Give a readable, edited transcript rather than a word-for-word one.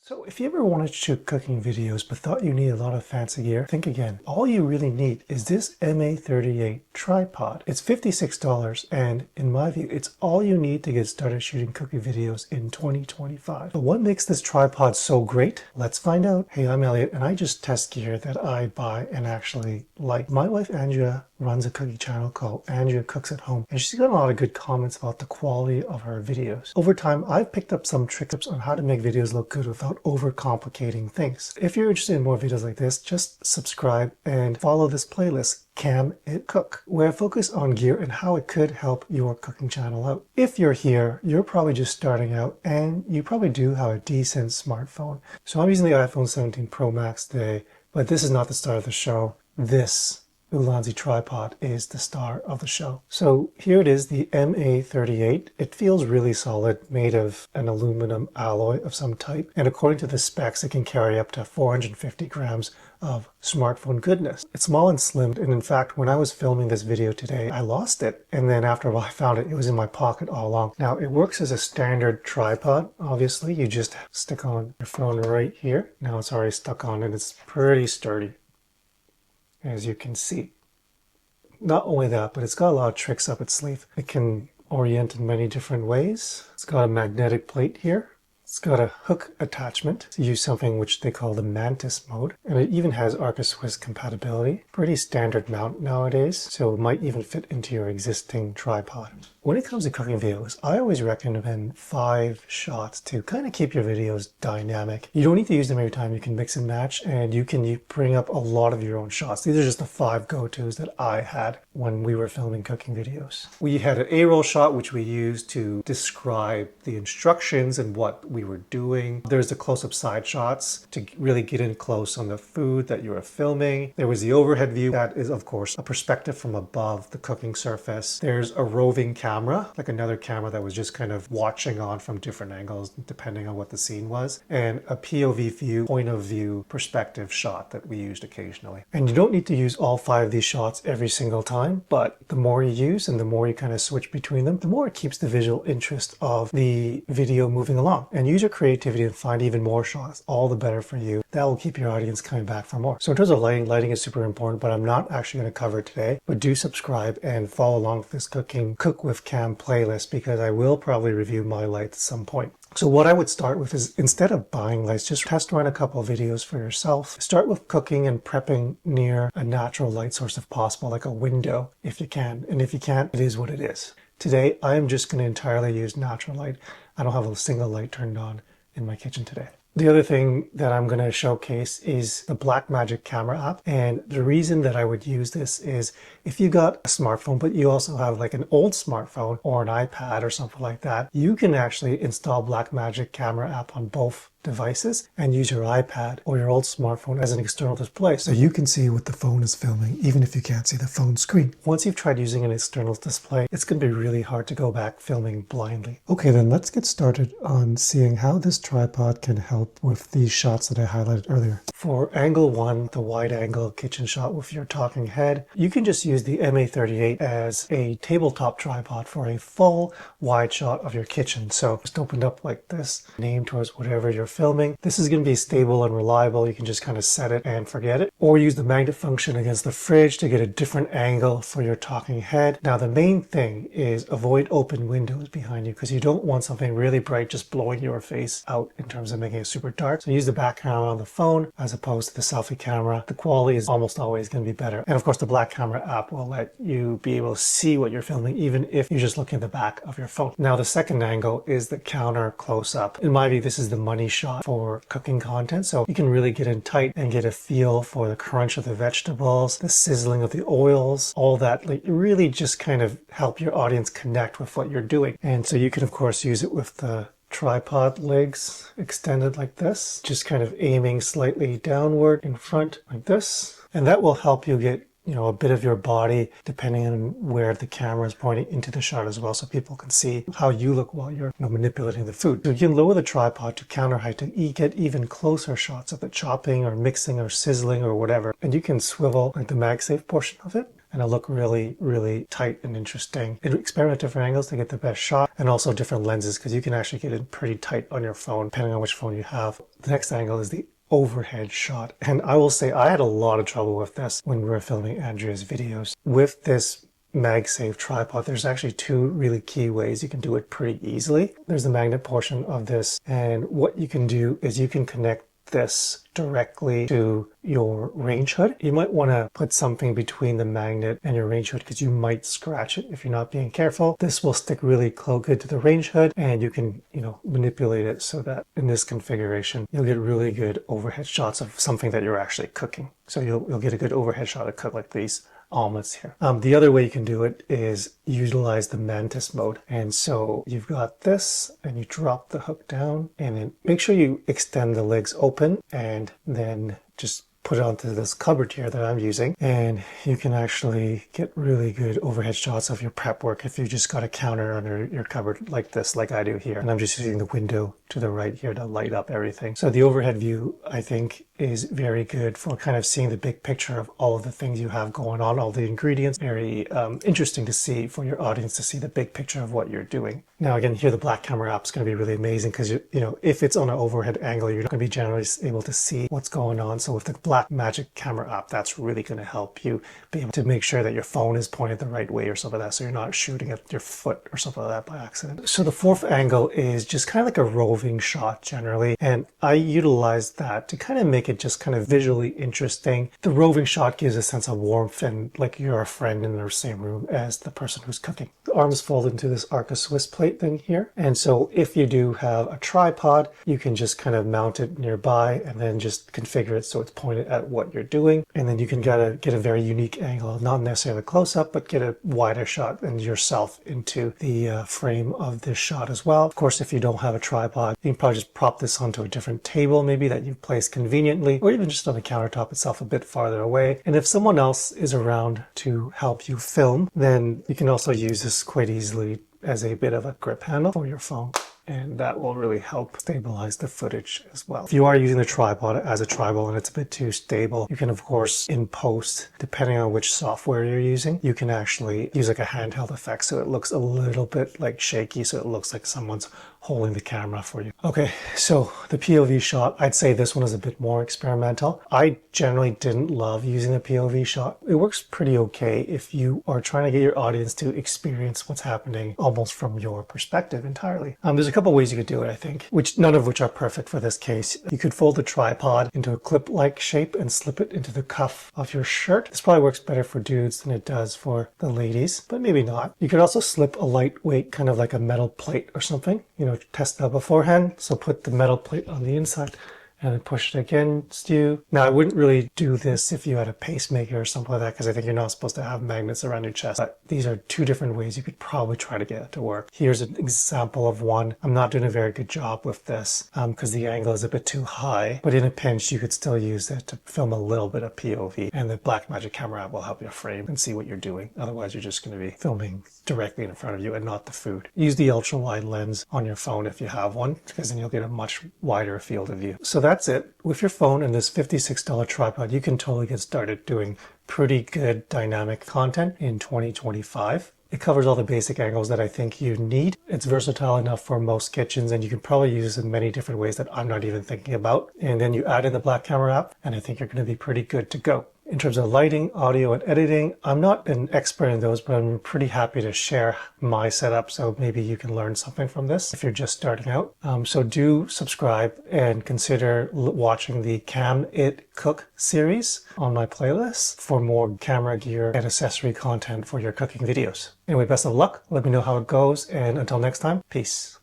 So if you ever wanted to shoot cooking videos but thought you needed a lot of fancy gear, think again. All you really need is this MA38 tripod. It's $56 and in my view, it's all you need to get started shooting cooking videos in 2025. But what makes this tripod so great? Let's find out. Hey, I'm Elliot and I just test gear that I buy and actually like. My wife Andrea runs a cooking channel called Andrea Cooks at Home, and she's got a lot of good comments about the quality of her videos. Over time, I've picked up some tricks on how to make videos look good without overcomplicating things. If you're interested in more videos like this, just subscribe and follow this playlist, Cam It Cook, where I focus on gear and how it could help your cooking channel out. If you're here, you're probably just starting out and you probably do have a decent smartphone. So I'm using the iPhone 17 Pro Max today, but this is not the start of the show. This Ulanzi tripod is the star of the show. So here it is, the MA38. It feels really solid, made of an aluminum alloy of some type. And according to the specs, it can carry up to 450 grams of smartphone goodness. It's small and slim, and in fact, when I was filming this video today, I lost it. And then after a while, I found it. It was in my pocket all along. Now, it works as a standard tripod. Obviously, you just stick on your phone right here. Now it's already stuck on, and it's pretty sturdy, as you can see. Not only that, but it's got a lot of tricks up its sleeve. It can orient in many different ways. It's got a magnetic plate here. It's got a hook attachment to use something which they call the Mantis mode. And it even has Arca-Swiss compatibility. Pretty standard mount nowadays, so it might even fit into your existing tripod. When it comes to cooking videos, I always recommend 5 shots to kind of keep your videos dynamic. You don't need to use them every time. You can mix and match, and you can bring up a lot of your own shots. These are just the 5 go-tos that I had when we were filming cooking videos. We had an A-roll shot, which we used to describe the instructions and what we were doing. There's the close-up side shots to really get in close on the food that you were filming. There was the overhead view. That is, of course, a perspective from above the cooking surface. There's a roving camera, like another camera that was just kind of watching on from different angles depending on what the scene was, and a POV view, point of view perspective shot that we used occasionally. And you don't need to use all 5 of these shots every single time, but the more you use and the more you kind of switch between them, the more it keeps the visual interest of the video moving along. And use your creativity and find even more shots, all the better for you. That will keep your audience coming back for more. So in terms of lighting is super important, but I'm not actually going to cover it today. But do subscribe and follow along with this Cook with Cam playlist, because I will probably review my lights at some point. So what I would start with is, instead of buying lights, just test run a couple of videos for yourself. Start with cooking and prepping near a natural light source if possible, like a window if you can. And if you can't, it is what it is. Today, I am just going to entirely use natural light. I don't have a single light turned on in my kitchen today. The other thing that I'm going to showcase is the Blackmagic camera app. And the reason that I would use this is if you got a smartphone, but you also have like an old smartphone or an iPad or something like that, you can actually install Blackmagic camera app on both devices and use your iPad or your old smartphone as an external display, so you can see what the phone is filming even if you can't see the phone screen. Once you've tried using an external display, it's going to be really hard to go back filming blindly. Okay, then let's get started on seeing how this tripod can help with these shots that I highlighted earlier. For angle 1, the wide angle kitchen shot with your talking head, you can just use the MA38 as a tabletop tripod for a full wide shot of your kitchen. So just open up like this, aim towards whatever you're filming. This is going to be stable and reliable. You can just kind of set it and forget it, or use the magnet function against the fridge to get a different angle for your talking head. Now the main thing is avoid open windows behind you, because you don't want something really bright just blowing your face out in terms of making it super dark. So use the back camera on the phone as opposed to the selfie camera. The quality is almost always going to be better. And of course the Black camera app will let you be able to see what you're filming even if you're just looking at the back of your phone. Now the second angle is the counter close-up. In my view, this is the money shot for cooking content, so you can really get in tight and get a feel for the crunch of the vegetables, the sizzling of the oils, all that. Like, really just kind of help your audience connect with what you're doing. And so you can of course use it with the tripod legs extended like this, just kind of aiming slightly downward in front like this, and that will help you get a bit of your body depending on where the camera is pointing into the shot as well, so people can see how you look while you're manipulating the food. So you can lower the tripod to counter height to get even closer shots of the chopping or mixing or sizzling or whatever. And you can swivel like the Magsafe portion of it and it'll look really, really tight and interesting. Experiment with different angles to get the best shot, and also different lenses, because you can actually get it pretty tight on your phone, depending on which phone you have. The next angle is the overhead shot, and I will say I had a lot of trouble with this when we were filming Andrea's videos. With this Magsafe tripod, there's actually two really key ways you can do it pretty easily. There's the magnet portion of this, and what you can do is you can connect this directly to your range hood. You might want to put something between the magnet and your range hood because you might scratch it if you're not being careful. This will stick really good to the range hood, and you can, manipulate it so that in this configuration, you'll get really good overhead shots of something that you're actually cooking. So you'll get a good overhead shot of cook like these omelets here. The other way you can do it is utilize the mantis mode. And so you've got this, and you drop the hook down, and then make sure you extend the legs open, and then just put it onto this cupboard here that I'm using, and you can actually get really good overhead shots of your prep work if you just got a counter under your cupboard like this, like I do here. And I'm just using the window to the right here to light up everything. So the overhead view, I think, is very good for kind of seeing the big picture of all of the things you have going on, all the ingredients. Very interesting to see for your audience to see the big picture of what you're doing. Now again, here the black camera app is going to be really amazing because if it's on an overhead angle, you're not going to be generally able to see what's going on. So with the black magic camera app, that's really going to help you be able to make sure that your phone is pointed the right way or something like that, so you're not shooting at your foot or something like that by accident. So the fourth angle is just kind of like a roving shot generally, and I utilize that to kind of make it just kind of visually interesting. The roving shot gives a sense of warmth and like you're a friend in the same room as the person who's cooking. The arms fold into this Arca Swiss plate thing here, and so if you do have a tripod, you can just kind of mount it nearby and then just configure it so it's pointed at what you're doing, and then you can get a very unique angle, not necessarily close up, but get a wider shot and yourself into the frame of this shot as well. Of course, if you don't have a tripod, you can probably just prop this onto a different table maybe that you've placed conveniently, or even just on the countertop itself a bit farther away. And if someone else is around to help you film, then you can also use this quite easily as a bit of a grip handle for your phone, and that will really help stabilize the footage as well. If you are using the tripod as a tripod and it's a bit too stable, you can of course in post, depending on which software you're using, you can actually use like a handheld effect so it looks a little bit like shaky, so it looks like someone's holding the camera for you. Okay, so the POV shot, I'd say this one is a bit more experimental. I generally didn't love using the POV shot. It works pretty okay if you are trying to get your audience to experience what's happening almost from your perspective entirely. There's a couple ways you could do it, I think, none of which are perfect for this case. You could fold the tripod into a clip-like shape and slip it into the cuff of your shirt. This probably works better for dudes than it does for the ladies, but maybe not. You could also slip a lightweight, kind of like a metal plate or something, test that beforehand. So put the metal plate on the inside and then push it against you. Now, I wouldn't really do this if you had a pacemaker or something like that, because I think you're not supposed to have magnets around your chest. But these are two different ways you could probably try to get it to work. Here's an example of one. I'm not doing a very good job with this because the angle is a bit too high, but in a pinch, you could still use it to film a little bit of POV, and the Blackmagic camera app will help you frame and see what you're doing. Otherwise, you're just going to be filming directly in front of you and not the food. Use the ultra wide lens on your phone if you have one, because then you'll get a much wider field of view. So that's it. With your phone and this $56 tripod, you can totally get started doing pretty good dynamic content in 2025. It covers all the basic angles that I think you need. It's versatile enough for most kitchens, and you can probably use it in many different ways that I'm not even thinking about. And then you add in the black camera app, and I think you're going to be pretty good to go. In terms of lighting, audio, and editing, I'm not an expert in those, but I'm pretty happy to share my setup, so maybe you can learn something from this if you're just starting out. So do subscribe and consider watching the Cam It Cook series on my playlist for more camera gear and accessory content for your cooking videos. Anyway, best of luck. Let me know how it goes, and until next time, peace.